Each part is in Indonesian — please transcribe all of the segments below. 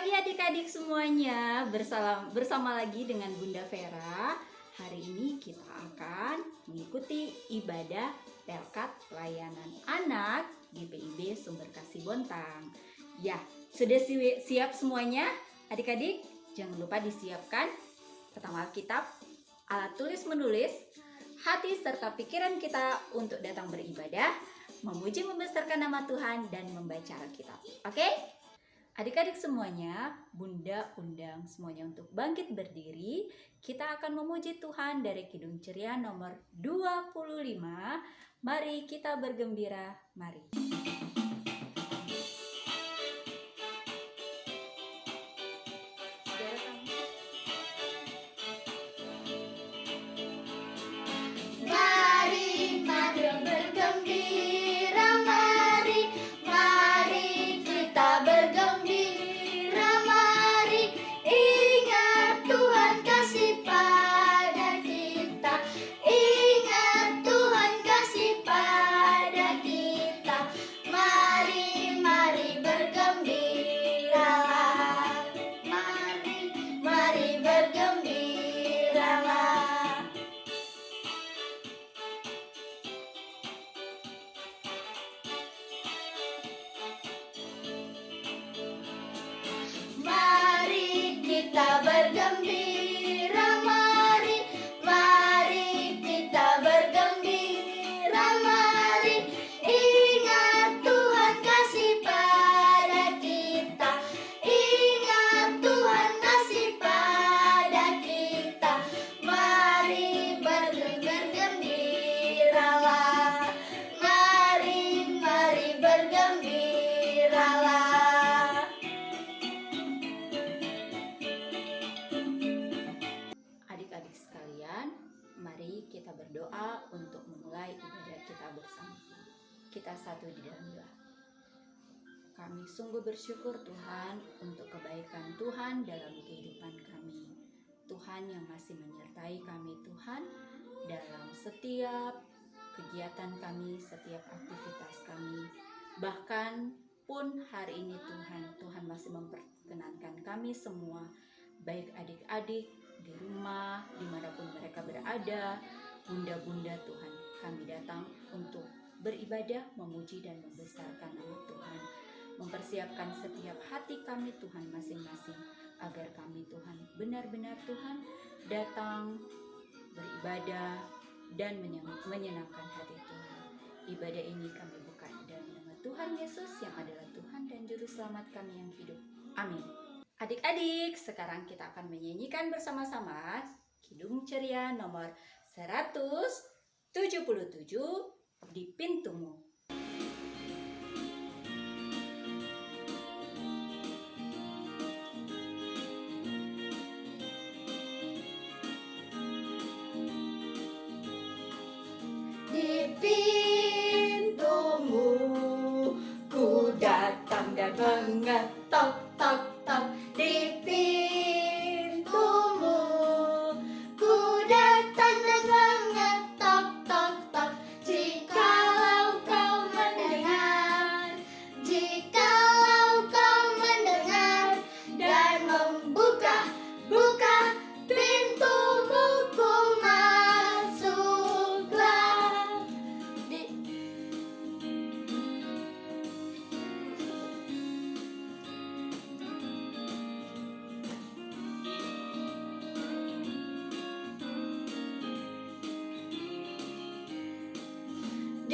pagi adik-adik semuanya, bersama lagi dengan Bunda Vera. Hari ini kita akan mengikuti ibadah Pelkat Pelayanan Anak di PIB Sumber Kasih Bontang. Ya, sudah siap semuanya adik-adik? Jangan lupa disiapkan pertama Alkitab, alat tulis menulis, hati serta pikiran kita untuk datang beribadah, memuji membesarkan nama Tuhan dan membaca Alkitab. Oke? Adik-adik semuanya, Bunda undang semuanya untuk bangkit berdiri. Kita akan memuji Tuhan dari Kidung Ceria nomor 25. Mari kita bergembira, mari. Adik-adik sekalian, mari kita berdoa untuk memulai ibadah kita bersama. Kita satu di dalam doa. Kami sungguh bersyukur Tuhan untuk kebaikan Tuhan dalam kehidupan kami. Tuhan yang masih menyertai kami Tuhan dalam setiap kegiatan kami, setiap aktivitas kami. Bahkan pun hari ini Tuhan masih memperkenankan kami semua, baik adik-adik di rumah, dimanapun mereka berada, bunda-bunda Tuhan, kami datang untuk beribadah, memuji dan membesarkan nama Tuhan, mempersiapkan setiap hati kami Tuhan masing-masing, agar kami Tuhan benar-benar Tuhan datang beribadah dan menyenangkan hati Tuhan. Ibadah ini kami buka dalam nama Tuhan Yesus yang adalah Tuhan dan Juru Selamat kami yang hidup. Amin. Adik-adik, sekarang kita akan menyanyikan bersama-sama Kidung Ceria nomor 177 di Pintumu. Di pintumu ku datang dan mengetok tok tok. Di pintumu ku datang dan mengetok tok tok. Jikalau kau mendengar, jikalau kau mendengar dan membuka pintumu, ku masuklah.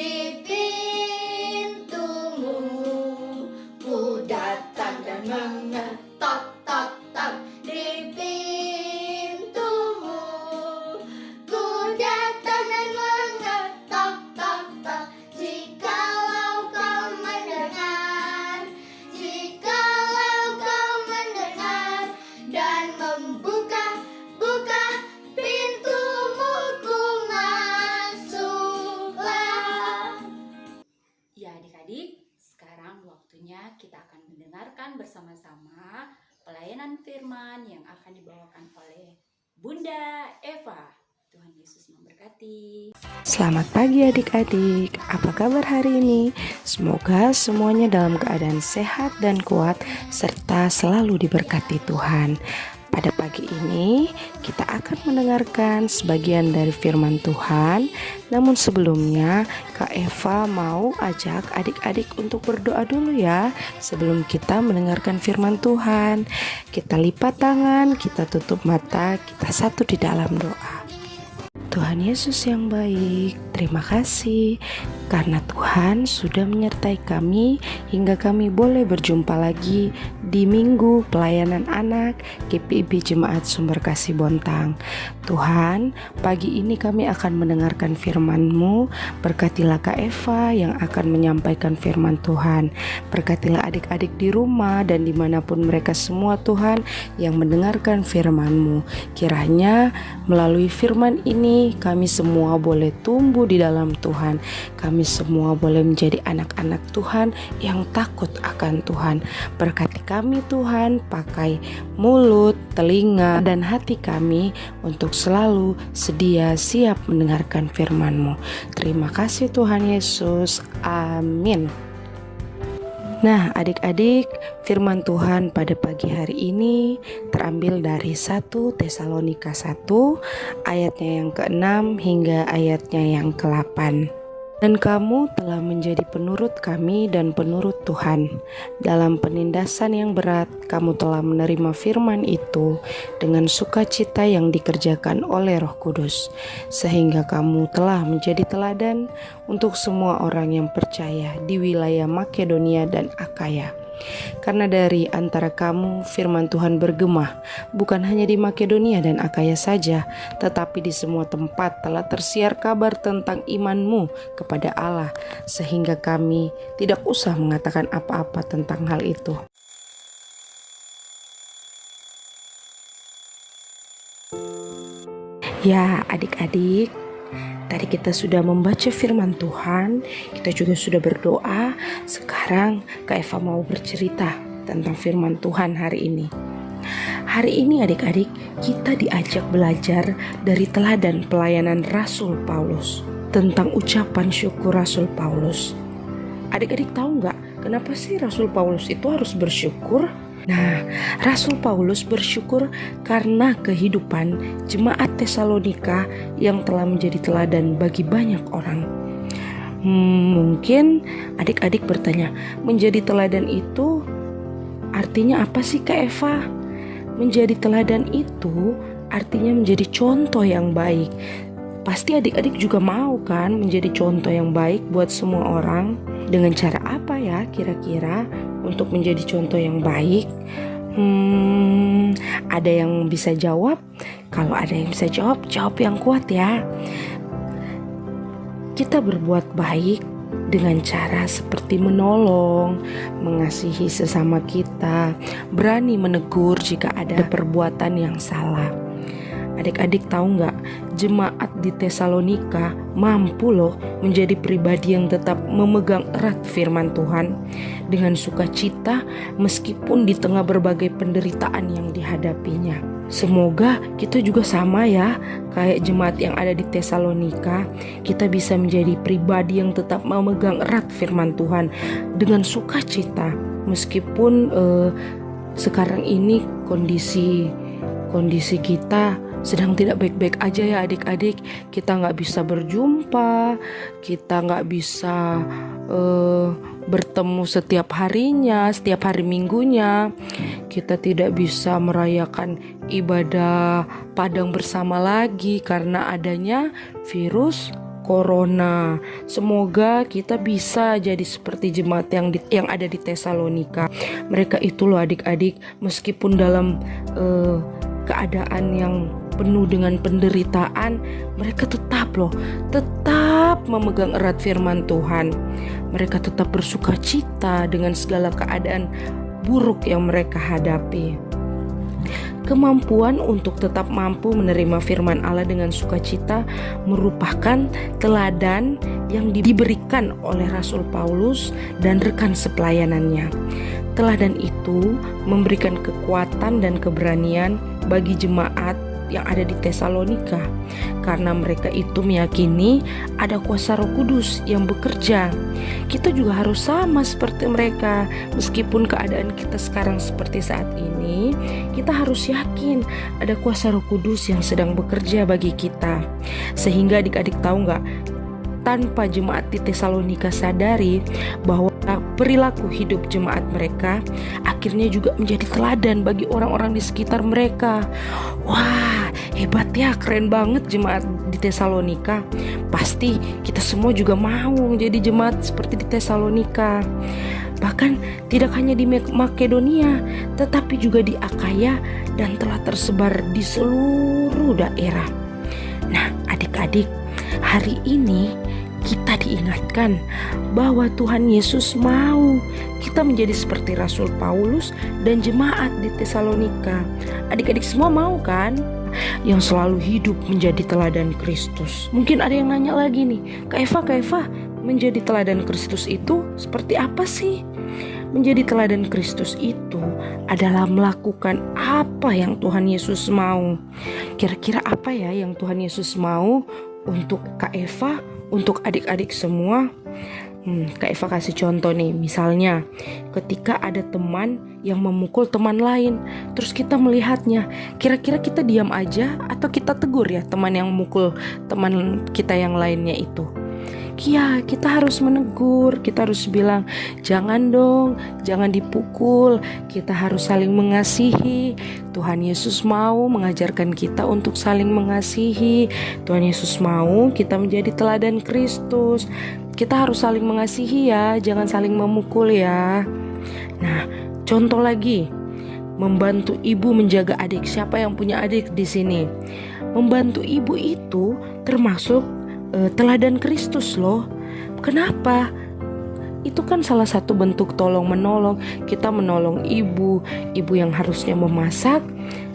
Di pintumu ku datang dan mengetok tok tok. Di pintumu ku datang dan mengetok tok tok. Jikalau kau mendengar, jikalau kau mendengar dan membuka pintumu, ku masuklah. Ya adik-adik, sekarang waktunya kita akan mendengarkan bersama-sama pelayanan firman yang akan dibawakan oleh Bunda Eva. Tuhan Yesus memberkati. Selamat pagi adik-adik, apa kabar hari ini? Semoga semuanya dalam keadaan sehat dan kuat serta selalu diberkati Tuhan. Pada pagi ini kita akan mendengarkan sebagian dari firman Tuhan. Namun sebelumnya Kak Eva mau ajak adik-adik untuk berdoa dulu ya sebelum kita mendengarkan firman Tuhan. Kita lipat tangan, kita tutup mata, kita satu di dalam doa. Tuhan Yesus yang baik, terima kasih karena Tuhan sudah menyertai kami hingga kami boleh berjumpa lagi di Minggu Pelayanan Anak GPIB Jemaat Sumber Kasih Bontang. Tuhan, pagi ini kami akan mendengarkan firman-Mu. Berkatilah Kak Eva yang akan menyampaikan firman Tuhan. Berkatilah adik-adik di rumah dan dimanapun mereka semua Tuhan yang mendengarkan firman-Mu. Kiranya melalui firman ini kami semua boleh tumbuh di dalam Tuhan. Kami semua boleh menjadi anak-anak Tuhan yang takut akan Tuhan. Berkati kami Tuhan, pakai mulut, telinga, dan hati kami untuk selalu sedia siap mendengarkan firman-Mu. Terima kasih Tuhan Yesus. Amin. Nah adik-adik, firman Tuhan pada pagi hari ini terambil dari 1 Tesalonika 1 ayatnya yang ke-6 hingga ayatnya yang ke-8. Dan kamu telah menjadi penurut kami dan penurut Tuhan. Dalam penindasan yang berat, kamu telah menerima firman itu dengan sukacita yang dikerjakan oleh Roh Kudus, sehingga kamu telah menjadi teladan untuk semua orang yang percaya di wilayah Makedonia dan Akaya. Karena dari antara kamu firman Tuhan bergema, bukan hanya di Makedonia dan Akaya saja, tetapi di semua tempat telah tersiar kabar tentang iman-Mu kepada Allah, sehingga kami tidak usah mengatakan apa-apa tentang hal itu. Ya adik-adik, tadi kita sudah membaca firman Tuhan, kita juga sudah berdoa. Sekarang Kak Eva mau bercerita tentang firman Tuhan hari ini. Hari ini adik-adik, kita diajak belajar dari teladan pelayanan Rasul Paulus, tentang ucapan syukur Rasul Paulus. Adik-adik tahu nggak kenapa sih Rasul Paulus itu harus bersyukur? Nah, Rasul Paulus bersyukur karena kehidupan jemaat Tesalonika yang telah menjadi teladan bagi banyak orang. Mungkin adik-adik bertanya, menjadi teladan itu artinya apa sih Kak Eva? Menjadi teladan itu artinya menjadi contoh yang baik. Pasti adik-adik juga mau kan menjadi contoh yang baik buat semua orang. Dengan cara apa ya kira-kira untuk menjadi contoh yang baik? Ada yang bisa jawab? Kalau ada yang bisa jawab, jawab yang kuat ya. Kita berbuat baik dengan cara seperti menolong, mengasihi sesama kita, berani menegur jika ada perbuatan yang salah. Adik-adik tahu nggak, jemaat di Tesalonika mampu loh menjadi pribadi yang tetap memegang erat firman Tuhan dengan sukacita meskipun di tengah berbagai penderitaan yang dihadapinya. Semoga kita juga sama ya, kayak jemaat yang ada di Tesalonika, kita bisa menjadi pribadi yang tetap memegang erat firman Tuhan dengan sukacita meskipun sekarang ini kondisi kita sedang tidak baik-baik aja ya adik-adik. Kita nggak bisa berjumpa, kita nggak bisa bertemu setiap harinya, setiap hari minggunya. Kita tidak bisa merayakan ibadah padang bersama lagi karena adanya virus Corona. Semoga kita bisa jadi seperti jemaat yang ada di Tesalonika. Mereka itu loh adik-adik, meskipun dalam keadaan yang penuh dengan penderitaan, mereka tetap memegang erat firman Tuhan. Mereka tetap bersuka cita dengan segala keadaan buruk yang mereka hadapi. Kemampuan untuk tetap mampu menerima firman Allah dengan sukacita merupakan teladan yang diberikan oleh Rasul Paulus dan rekan sepelayanannya. Teladan itu memberikan kekuatan dan keberanian bagi jemaat yang ada di Tesalonika, karena mereka itu meyakini ada kuasa Roh Kudus yang bekerja. Kita juga harus sama seperti mereka. Meskipun keadaan kita sekarang seperti saat ini, kita harus yakin ada kuasa Roh Kudus yang sedang bekerja bagi kita. Sehingga adik-adik tahu nggak, tanpa jemaat di Tesalonika sadari bahwa perilaku hidup jemaat mereka akhirnya juga menjadi teladan bagi orang-orang di sekitar mereka. Wah, hebat ya, keren banget jemaat di Tesalonika. Pasti kita semua juga mau jadi jemaat seperti di Tesalonika. Bahkan tidak hanya di Makedonia, tetapi juga di Akaya dan telah tersebar di seluruh daerah. Nah, adik-adik, hari ini kita diingatkan bahwa Tuhan Yesus mau kita menjadi seperti Rasul Paulus dan jemaat di Tesalonika. Adik-adik semua mau kan? Yang selalu hidup menjadi teladan Kristus. Mungkin ada yang nanya lagi nih, Kak Eva, menjadi teladan Kristus itu seperti apa sih? Menjadi teladan Kristus itu adalah melakukan apa yang Tuhan Yesus mau. Kira-kira apa ya yang Tuhan Yesus mau untuk Kak Eva, untuk adik-adik semua? Kak Eva kasih contoh nih. Misalnya ketika ada teman yang memukul teman lain, terus kita melihatnya, kira-kira kita diam aja atau kita tegur ya teman yang memukul teman kita yang lainnya itu? Ya, kita harus menegur, kita harus bilang, jangan dong, jangan dipukul. Kita harus saling mengasihi. Tuhan Yesus mau mengajarkan kita untuk saling mengasihi. Tuhan Yesus mau kita menjadi teladan Kristus. Kita harus saling mengasihi ya, jangan saling memukul ya. Nah, contoh lagi, membantu ibu menjaga adik. Siapa yang punya adik di sini? Membantu ibu itu termasuk teladan Kristus loh. Kenapa? Itu kan salah satu bentuk tolong menolong. Kita menolong ibu yang harusnya memasak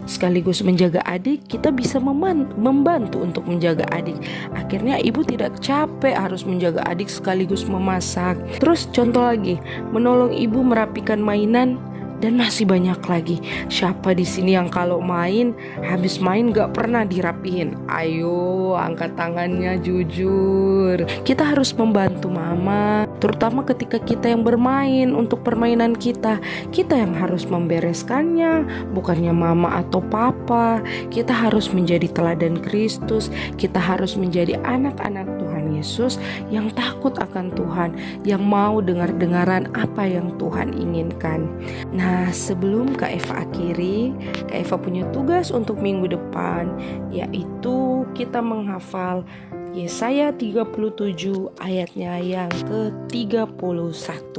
sekaligus menjaga adik. Kita bisa membantu untuk menjaga adik. Akhirnya ibu tidak capek harus menjaga adik sekaligus memasak. Terus contoh lagi, menolong ibu merapikan mainan. Dan masih banyak lagi. Siapa di sini yang kalau main, habis main gak pernah dirapihin? Ayo angkat tangannya, jujur. Kita harus membantu mama, terutama ketika kita yang bermain untuk permainan kita. Kita yang harus membereskannya, bukannya mama atau papa. Kita harus menjadi teladan Kristus. Kita harus menjadi anak-anak Tuhan Yesus yang takut akan Tuhan, yang mau dengar-dengaran apa yang Tuhan inginkan. Nah, sebelum Kak Eva akhiri, Kak Eva punya tugas untuk minggu depan, yaitu kita menghafal Yesaya 37 ayatnya yang ke-31.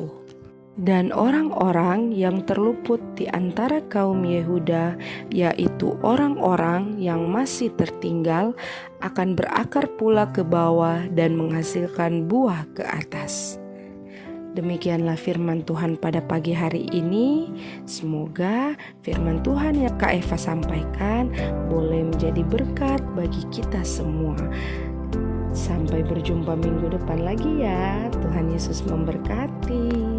Dan orang-orang yang terluput di antara kaum Yehuda, yaitu orang-orang yang masih tertinggal, akan berakar pula ke bawah dan menghasilkan buah ke atas. Demikianlah firman Tuhan pada pagi hari ini. Semoga firman Tuhan yang Kak Eva sampaikan boleh menjadi berkat bagi kita semua. Sampai berjumpa minggu depan lagi ya. Tuhan Yesus memberkati.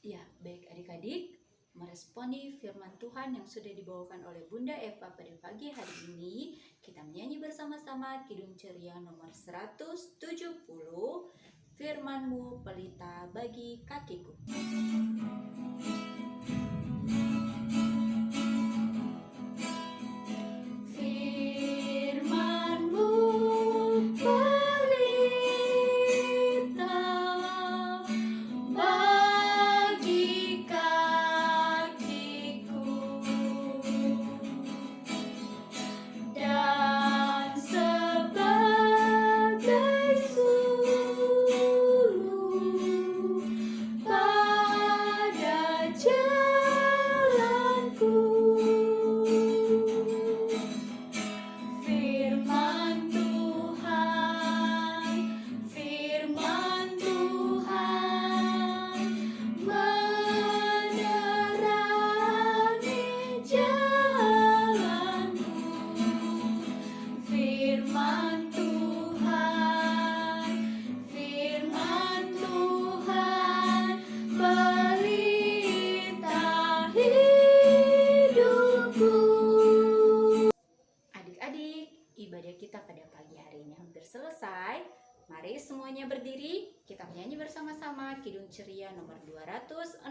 Ya, baik adik-adik, meresponi firman Tuhan yang sudah dibawakan oleh Bunda Eva pada pagi hari ini, kita menyanyi bersama-sama Kidung Ceria nomor 170, Firman-Mu pelita bagi kakiku. Pada selesai, mari semuanya berdiri, kita menyanyi bersama-sama Kidung Ceria nomor 265.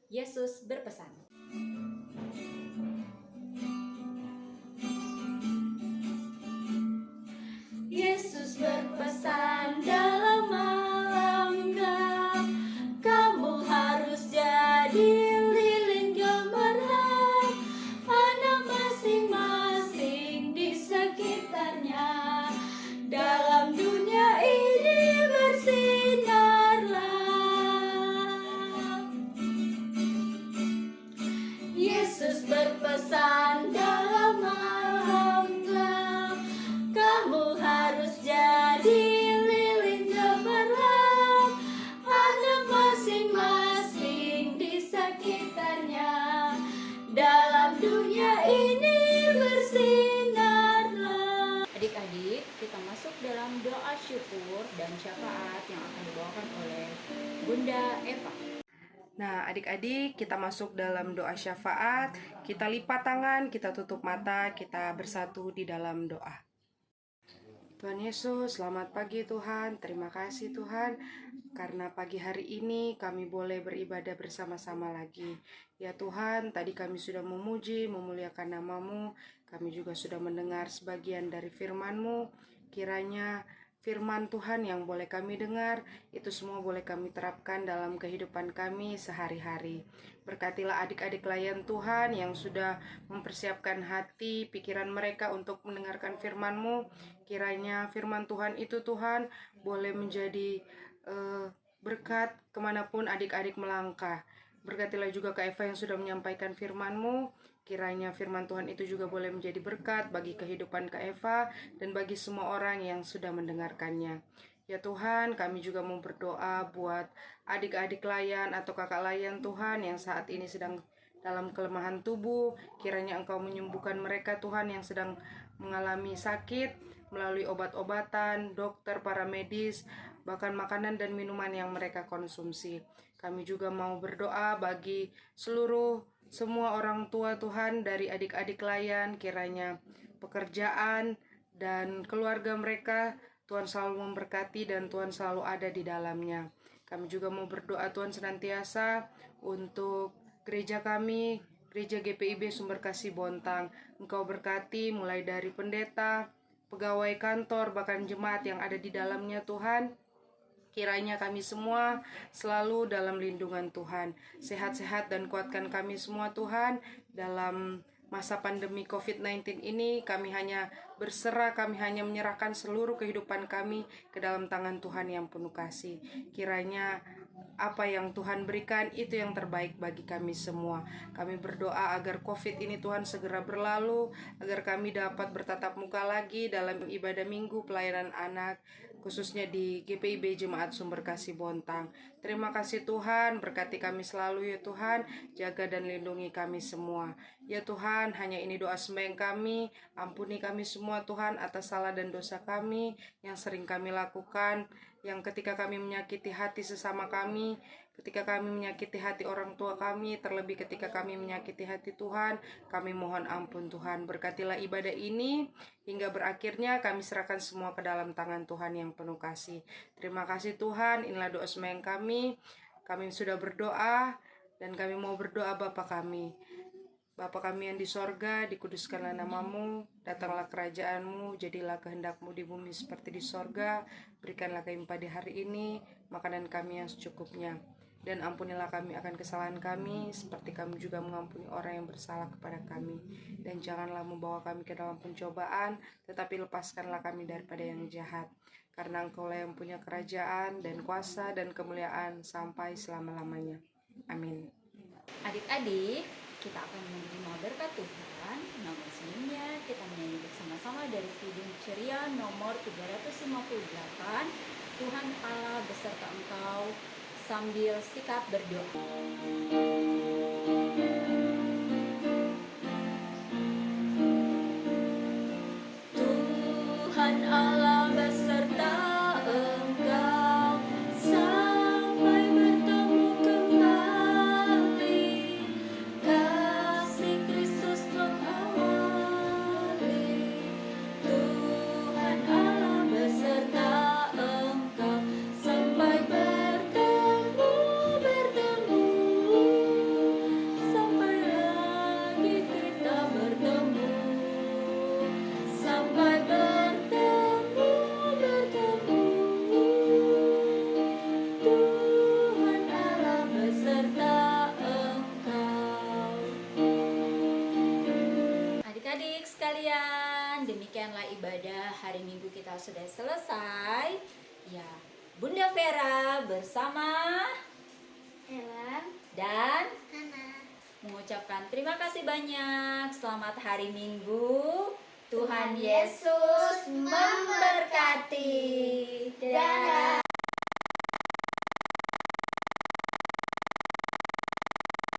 Yesus berpesan. Yesus berpesan dalam malam gelap, kamu harus jadi lilin gemerlap, anak masing-masing di sekitarnya. Dalam dunia ini bersinarlah. Yesus berpesan dalam malam gelap, kamu harus jadi lilin gemerlap, anak masing-masing di sekitarnya. Dalam dunia ini bersinarlah. Adik-adik, kita masuk dalam doa syukur dan syafaat yang akan dibawakan oleh Bunda Eva. Nah, adik-adik, kita masuk dalam doa syafaat. Kita lipat tangan, kita tutup mata, kita bersatu di dalam doa. Tuhan Yesus, selamat pagi Tuhan. Terima kasih Tuhan, karena pagi hari ini kami boleh beribadah bersama-sama lagi. Ya Tuhan, tadi kami sudah memuji, memuliakan nama-Mu. Kami juga sudah mendengar sebagian dari firman-Mu. Kiranya firman Tuhan yang boleh kami dengar, itu semua boleh kami terapkan dalam kehidupan kami sehari-hari. Berkatilah adik-adik layan Tuhan yang sudah mempersiapkan hati, pikiran mereka untuk mendengarkan firman-Mu. Kiranya firman Tuhan itu Tuhan boleh menjadi berkat kemanapun adik-adik melangkah. Berkatilah juga Kak Eva yang sudah menyampaikan firman-Mu. Kiranya firman Tuhan itu juga boleh menjadi berkat bagi kehidupan Kak Eva dan bagi semua orang yang sudah mendengarkannya. Ya Tuhan, kami juga mau berdoa buat adik-adik layan atau kakak layan Tuhan yang saat ini sedang dalam kelemahan tubuh. Kiranya Engkau menyembuhkan mereka Tuhan yang sedang mengalami sakit melalui obat-obatan, dokter, para medis, bahkan makanan dan minuman yang mereka konsumsi. Kami juga mau berdoa bagi semua orang tua Tuhan dari adik-adik layan, kiranya pekerjaan dan keluarga mereka Tuhan selalu memberkati dan Tuhan selalu ada di dalamnya. Kami juga mau berdoa Tuhan senantiasa untuk gereja kami, Gereja GPIB Sumber Kasih Bontang. Engkau berkati mulai dari pendeta, pegawai kantor, bahkan jemaat yang ada di dalamnya Tuhan. Kiranya kami semua selalu dalam lindungan Tuhan. Sehat-sehat dan kuatkan kami semua Tuhan. Dalam masa pandemi COVID-19 ini kami hanya berserah, kami hanya menyerahkan seluruh kehidupan kami ke dalam tangan Tuhan yang penuh kasih. Kiranya apa yang Tuhan berikan itu yang terbaik bagi kami semua. Kami berdoa agar COVID ini Tuhan segera berlalu, agar kami dapat bertatap muka lagi dalam ibadah minggu pelayanan anak, khususnya di GPIB Jemaat Sumber Kasih Bontang. Terima kasih Tuhan, berkati kami selalu ya Tuhan, jaga dan lindungi kami semua. Ya Tuhan, hanya ini doa sembahyang kami, ampuni kami semua Tuhan atas salah dan dosa kami yang sering kami lakukan, yang ketika kami menyakiti hati sesama kami, ketika kami menyakiti hati orang tua kami, terlebih ketika kami menyakiti hati Tuhan, kami mohon ampun Tuhan. Berkatilah ibadah ini, hingga berakhirnya kami serahkan semua ke dalam tangan Tuhan yang penuh kasih. Terima kasih Tuhan, inilah doa sembahyang kami. Kami sudah berdoa, dan kami mau berdoa Bapa kami. Bapa kami yang di sorga, dikuduskanlah namamu, datanglah kerajaan-Mu, jadilah kehendak-Mu di bumi seperti di sorga. Berikanlah kami pada hari ini makanan kami yang secukupnya. Dan ampunilah kami akan kesalahan kami, seperti kami juga mengampuni orang yang bersalah kepada kami. Dan janganlah membawa kami ke dalam pencobaan, tetapi lepaskanlah kami daripada yang jahat. Karena Engkaulah yang punya kerajaan dan kuasa dan kemuliaan sampai selama-lamanya. Amin. Adik-adik, kita akan menerima berkat Tuhan. Namun sebelumnya kita menyanyi bersama-sama dari Kidung Ceria nomor 358. Tuhan Allah beserta engkau, sambil sikap berdoa. Tuhan Allah beserta engkau sampai bertemu kembali. Kasih Kristus mengawali. Tuhan sekalian, demikianlah ibadah hari Minggu kita sudah selesai. Ya, Bunda Vera bersama Helm, dan Hana. mengucapkan terima kasih banyak. Selamat hari Minggu. Tuhan Tuhan Yesus Yesus